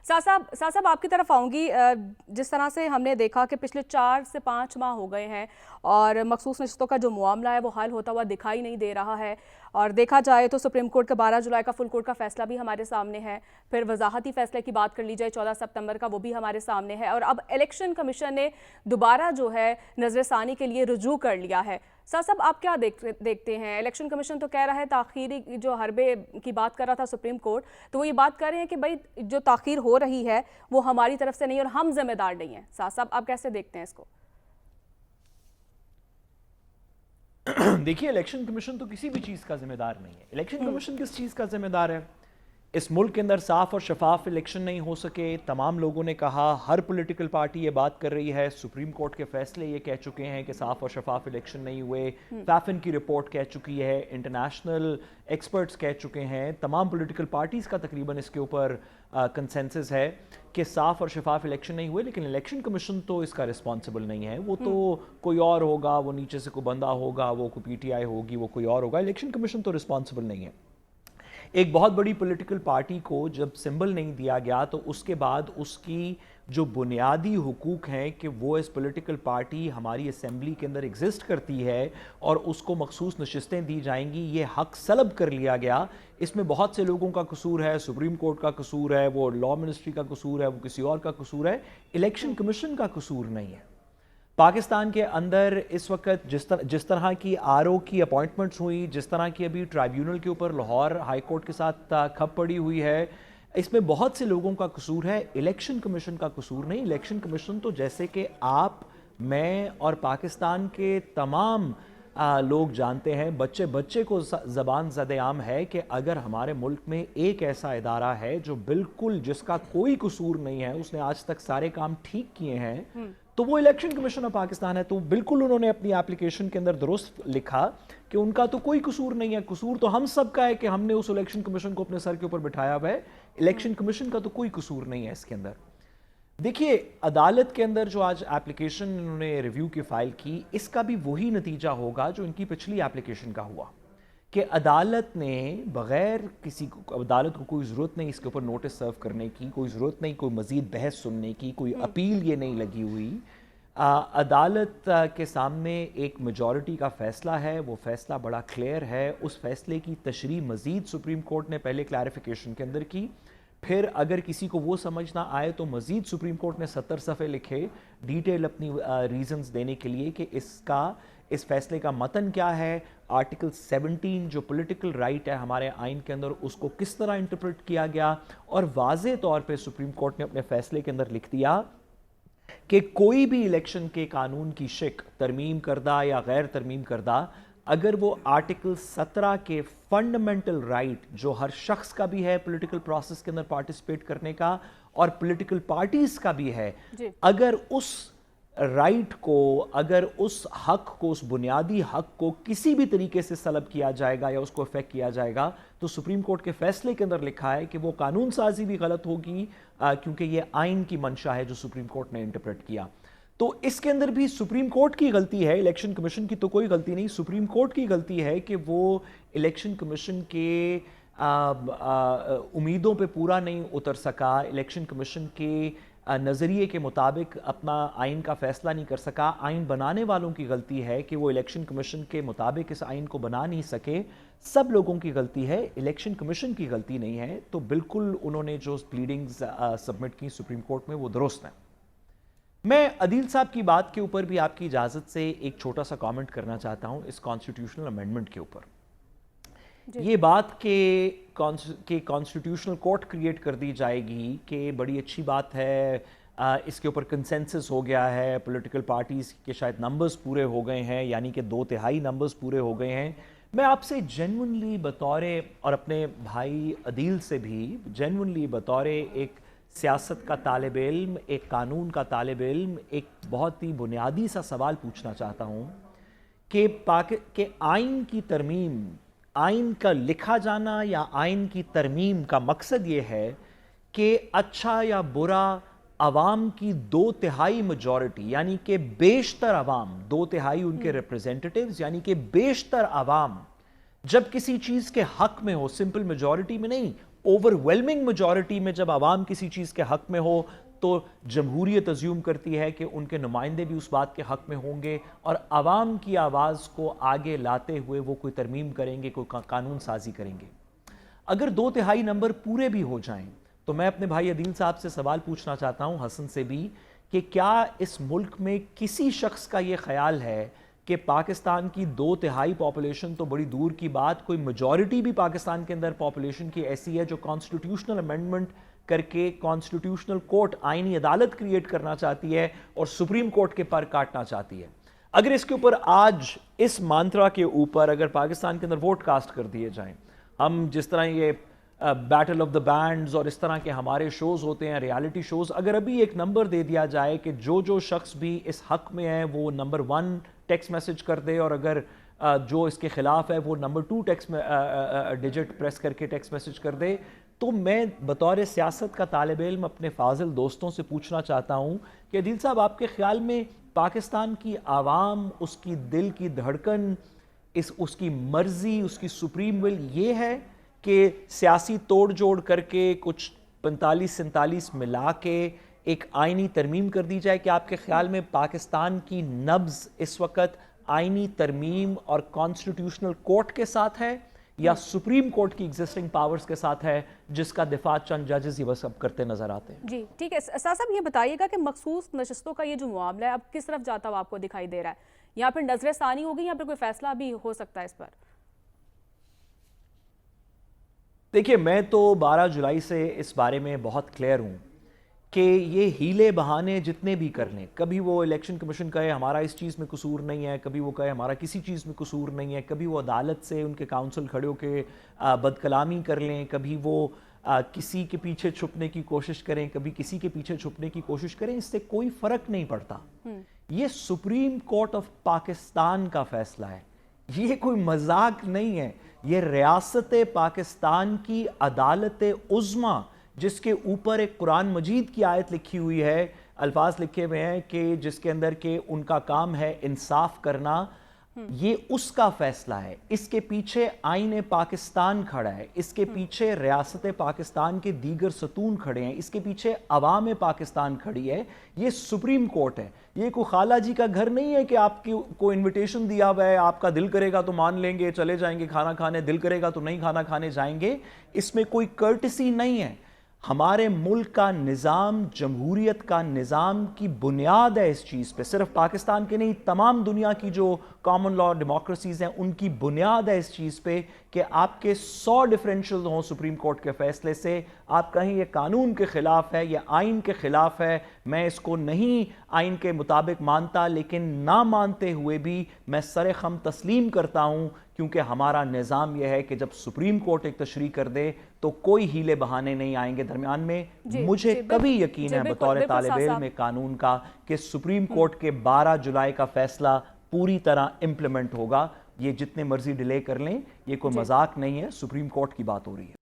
साहब आपकी तरफ आऊँगी। जिस तरह से हमने देखा कि पिछले 4 से 5 माह हो गए हैं और मखसूस नशस्तों का जो मामला है वो हल होता हुआ दिखाई नहीं दे रहा है, और देखा जाए तो सुप्रीम कोर्ट का 12 जुलाई का फुल कोर्ट का फैसला भी हमारे सामने है, फिर वजाहती फैसले की बात कर ली जाए 14 सितंबर का, वो भी हमारे सामने है, और अब इलेक्शन कमीशन ने दोबारा जो है नजरसानी के लिए रुजू कर लिया है। साहब आप क्या देखते हैं? इलेक्शन कमीशन तो कह रहा है ताख़ीरी जो हरबे की बात कर रहा था सुप्रीम कोर्ट, तो वो ये बात कर रहे हैं कि भाई जो ताख़ीर हो रही है वो हमारी तरफ से नहीं और हम जिम्मेदार नहीं हैं। साहब आप कैसे देखते हैं इसको? देखिए, इलेक्शन कमीशन तो किसी भी चीज़ का जिम्मेदार नहीं है। इलेक्शन कमीशन किस चीज़ का जिम्मेदार है? इस मुल्क के अंदर साफ और शफाफ इलेक्शन नहीं हो सके। तमाम लोगों ने कहा, हर पॉलिटिकल पार्टी ये बात कर रही है, सुप्रीम कोर्ट के फैसले ये कह चुके हैं कि साफ और शफाफ इलेक्शन नहीं हुए, फैफिन की रिपोर्ट कह चुकी है, इंटरनेशनल एक्सपर्ट्स कह चुके हैं, तमाम पॉलिटिकल पार्टीज़ का तकरीबन इसके ऊपर कंसेंसस है कि साफ और शफाफ इलेक्शन नहीं हुए। लेकिन इलेक्शन कमीशन तो इसका रिस्पॉन्सिबल नहीं है, वो तो कोई और होगा, वो नीचे से कोई बंदा होगा, वो कोई PTI होगी, वो कोई और होगा। इलेक्शन कमीशन तो रिस्पॉन्सिबल नहीं है। एक बहुत बड़ी पॉलिटिकल पार्टी को जब सिंबल नहीं दिया गया तो उसके बाद उसकी जो बुनियादी हुकूक हैं कि वो इस पॉलिटिकल पार्टी हमारी असेंबली के अंदर एग्जिस्ट करती है और उसको मखसूस नशिस्तें दी जाएंगी, ये हक सलब कर लिया गया। इसमें बहुत से लोगों का कसूर है, सुप्रीम कोर्ट का कसूर है, वो लॉ मिनिस्ट्री का कसूर है, वो किसी और का कसूर है, इलेक्शन कमीशन का कसूर नहीं है। पाकिस्तान के अंदर इस वक्त जिस तरह की RO की अपॉइंटमेंट्स हुई, जिस तरह की अभी ट्राइब्यूनल के ऊपर लाहौर हाई कोर्ट के साथ खप पड़ी हुई है, इसमें बहुत से लोगों का कसूर है, इलेक्शन कमीशन का कसूर नहीं। इलेक्शन कमीशन तो जैसे कि आप, मैं और पाकिस्तान के तमाम लोग जानते हैं, बच्चे बच्चे को ज़बान ज़द-ए-आम है कि अगर हमारे मुल्क में एक ऐसा इदारा है जो बिल्कुल जिसका कोई कसूर नहीं है, उसने आज तक सारे काम ठीक किए हैं, तो वो इलेक्शन कमीशन ऑफ पाकिस्तान है। तो बिल्कुल उन्होंने अपनी एप्लीकेशन के अंदर दुरुस्त लिखा कि उनका तो कोई कसूर नहीं है, कसूर तो हम सब का है कि हमने उस इलेक्शन कमीशन को अपने सर के ऊपर बिठाया हुआ है। इलेक्शन कमीशन का तो कोई कसूर नहीं है इसके अंदर। देखिए, अदालत के अंदर जो आज एप्लीकेशन इन्होंने रिव्यू की फाइल की, इसका भी वही नतीजा होगा जो इनकी पिछली एप्लीकेशन का हुआ कि अदालत ने बग़ैर किसी को, अदालत को कोई ज़रूरत नहीं इसके ऊपर नोटिस सर्व करने की, कोई ज़रूरत नहीं कोई मज़ीद बहस सुनने की, कोई अपील ये नहीं लगी हुई। अदालत के सामने एक मेजॉरिटी का फ़ैसला है, वो फ़ैसला बड़ा क्लियर है। उस फ़ैसले की तशरीह मज़ीद सुप्रीम कोर्ट ने पहले क्लैरिफिकेशन के अंदर की, फिर अगर किसी को वो समझ ना आए तो मज़ीद सुप्रीम कोर्ट ने 70 सफ़े लिखे डिटेल अपनी रीज़न्स देने के लिए कि इस फैसले का मतन क्या है, आर्टिकल 17 जो पॉलिटिकल राइट है हमारे आइन के अंदर, उसको किस तरह इंटरप्रेट किया गया। और वाज़े तौर पे सुप्रीम कोर्ट ने अपने फैसले के अंदर लिख दिया कि कोई भी इलेक्शन के कानून की शिक तरमीम करदा या गैर तरमीम करदा, अगर वो आर्टिकल 17 के फंडामेंटल राइट जो हर शख्स का भी है पॉलिटिकल प्रोसेस के अंदर पार्टिसिपेट करने का और पॉलिटिकल पार्टीज का भी है, अगर उस राइट को, अगर उस हक को, उस बुनियादी हक को किसी भी तरीके से सलब किया जाएगा या उसको अफेक्ट किया जाएगा, तो सुप्रीम कोर्ट के फैसले के अंदर लिखा है कि वो कानून साजी भी गलत होगी, क्योंकि ये आइन की मंशा है जो सुप्रीम कोर्ट ने इंटरप्रेट किया। तो इसके अंदर भी सुप्रीम कोर्ट की गलती है, इलेक्शन कमीशन की तो कोई गलती नहीं। सुप्रीम कोर्ट की गलती है कि वो इलेक्शन कमीशन के उम्मीदों पे पूरा नहीं उतर सका, इलेक्शन कमीशन के नज़रिए के मुताबिक अपना आइन का फैसला नहीं कर सका। आइन बनाने वालों की गलती है कि वो इलेक्शन कमीशन के मुताबिक इस आइन को बना नहीं सके। सब लोगों की गलती है, इलेक्शन कमीशन की गलती नहीं है। तो बिल्कुल उन्होंने जो प्लीडिंग्स सबमिट की सुप्रीम कोर्ट में वो दुरुस्त हैं। मैं अदील साहब की बात के ऊपर भी आपकी इजाज़त से एक छोटा सा कमेंट करना चाहता हूं इस कॉन्स्टिट्यूशनल अमेंडमेंट के ऊपर। ये बात के कॉन्स्टिट्यूशनल कोर्ट क्रिएट कर दी जाएगी कि बड़ी अच्छी बात है, इसके ऊपर कंसेंसस हो गया है, पॉलिटिकल पार्टीज़ के शायद नंबर्स पूरे हो गए हैं, यानी कि 2/3 नंबर्स पूरे हो गए हैं। मैं आपसे जेन्युइनली बतौर, और अपने भाई अदील से भी जेन्युइनली बतौर एक सियासत का तालिब इल्म, एक कानून का तालिब इल्म, एक बहुत ही बुनियादी सा सवाल पूछना चाहता हूँ कि आइन की तरमीम, आइन का लिखा जाना या आइन की तरमीम का मकसद ये है कि अच्छा या बुरा अवाम की 2/3 मेजॉरिटी, यानी कि बेशतर अवाम, 2/3 उनके रिप्रेजेंटेटिव्स, यानी कि बेशतर अवाम जब किसी चीज के हक में हो, सिंपल मेजॉरिटी में नहीं, اوورwhelming میجورٹی میں جب عوام کسی چیز کے حق میں ہو تو جمہوریت ازیوم کرتی ہے کہ ان کے نمائندے بھی اس بات کے حق میں ہوں گے اور عوام کی آواز کو آگے لاتے ہوئے وہ کوئی ترمیم کریں گے, کوئی قانون سازی کریں گے. اگر 2/3 نمبر پورے بھی ہو جائیں تو میں اپنے بھائی عدیل صاحب سے سوال پوچھنا چاہتا ہوں, حسن سے بھی, کہ کیا اس ملک میں کسی شخص کا یہ خیال ہے کہ پاکستان کی 2/3 پاپولیشن تو بڑی دور کی بات, کوئی میجورٹی بھی پاکستان کے اندر پاپولیشن کی ایسی ہے جو کانسٹیٹیوشنل امینڈمنٹ کر کے کانسٹیٹیوشنل کورٹ, آئینی عدالت کریٹ کرنا چاہتی ہے اور سپریم کورٹ کے پر کاٹنا چاہتی ہے؟ اگر اس کے اوپر آج اس مانترا کے اوپر اگر پاکستان کے اندر ووٹ کاسٹ کر دیے جائیں, ہم جس طرح یہ بیٹل آف دا بینڈز اور اس طرح کے ہمارے شوز ہوتے ہیں, ریالٹی شوز, اگر ابھی ایک نمبر دے دیا جائے کہ جو شخص بھی اس حق میں ہے وہ نمبر 1 ٹیکسٹ میسج کر دے اور اگر جو اس کے خلاف ہے وہ نمبر 2 ٹیکسٹ ڈیجٹ پریس کر کے ٹیکسٹ میسج کر دے, تو میں بطور سیاست کا طالب علم اپنے فاضل دوستوں سے پوچھنا چاہتا ہوں کہ عدیل صاحب, آپ کے خیال میں پاکستان کی عوام, اس کی دل کی دھڑکن, اس کی مرضی, اس کی سپریم ول یہ ہے کہ سیاسی توڑ جوڑ کر کے کچھ 45-47 ملا کے ایک آئینی ترمیم کر دی جائے؟ کہ آپ کے خیال میں پاکستان کی نبض اس وقت آئینی ترمیم اور کانسٹیٹیوشنل کورٹ کے ساتھ ہے یا سپریم کورٹ کی ایگزسٹنگ پاورز کے ساتھ ہے جس کا دفاع چند ججز ہی بس اب کرتے نظر آتے ہیں؟ جی ٹھیک ہے. صاحب یہ بتائیے گا کہ مخصوص نشستوں کا یہ جو معاملہ ہے اب کس طرف جاتا ہوا آپ کو دکھائی دے رہا ہے؟ یہاں پہ نظر ثانی ہوگی یا پھر کوئی فیصلہ بھی ہو سکتا ہے اس پر؟ دیکھیے, میں تو 12 جولائی سے اس بارے میں بہت کلیئر ہوں کہ یہ ہیلے بہانے جتنے بھی کر لیں, کبھی وہ الیکشن کمیشن کہے ہمارا اس چیز میں قصور نہیں ہے, کبھی وہ کہے ہمارا کسی چیز میں قصور نہیں ہے, کبھی وہ عدالت سے ان کے کاؤنسل کھڑے ہو کے بد کلامی کر لیں, کبھی وہ کسی کے پیچھے چھپنے کی کوشش کریں, کبھی کسی کے پیچھے چھپنے کی کوشش کریں, اس سے کوئی فرق نہیں پڑتا. یہ سپریم کورٹ آف پاکستان کا فیصلہ ہے, یہ کوئی مذاق نہیں ہے. یہ ریاست پاکستان کی عدالت عظمیٰ جس کے اوپر ایک قرآن مجید کی آیت لکھی ہوئی ہے, الفاظ لکھے ہوئے ہیں کہ جس کے اندر کہ ان کا کام ہے انصاف کرنا, یہ اس کا فیصلہ ہے. اس کے پیچھے آئین پاکستان کھڑا ہے, اس کے پیچھے ریاست پاکستان کے دیگر ستون کھڑے ہیں, اس کے پیچھے عوام پاکستان کھڑی ہے. یہ سپریم کورٹ ہے, یہ کوئی خالہ جی کا گھر نہیں ہے کہ آپ کو انویٹیشن دیا ہوا ہے, آپ کا دل کرے گا تو مان لیں گے چلے جائیں گے کھانا کھانے, دل کرے گا تو نہیں کھانا کھانے جائیں گے. اس میں کوئی کرٹسی نہیں ہے. ہمارے ملک کا نظام, جمہوریت کا نظام کی بنیاد ہے اس چیز پہ, صرف پاکستان کے نہیں تمام دنیا کی جو کامن لا ڈیموکریسیز ہیں ان کی بنیاد ہے اس چیز پہ کہ آپ کے 100 ڈیفرینشل ہوں سپریم کورٹ کے فیصلے سے, آپ کہیں یہ قانون کے خلاف ہے, یہ آئین کے خلاف ہے, میں اس کو نہیں آئین کے مطابق مانتا, لیکن نہ مانتے ہوئے بھی میں سر خم تسلیم کرتا ہوں کیونکہ ہمارا نظام یہ ہے کہ جب سپریم کورٹ ایک تشریح کر دے تو کوئی ہیلے بہانے نہیں آئیں گے درمیان میں. مجھے کبھی یقین ہے بطور طالب علم قانون کا کہ سپریم کورٹ کے 12 جولائی کا فیصلہ پوری طرح امپلیمنٹ ہوگا. یہ جتنے مرضی ڈیلے کر لیں, یہ کوئی مذاق نہیں ہے, سپریم کورٹ کی بات ہو رہی ہے.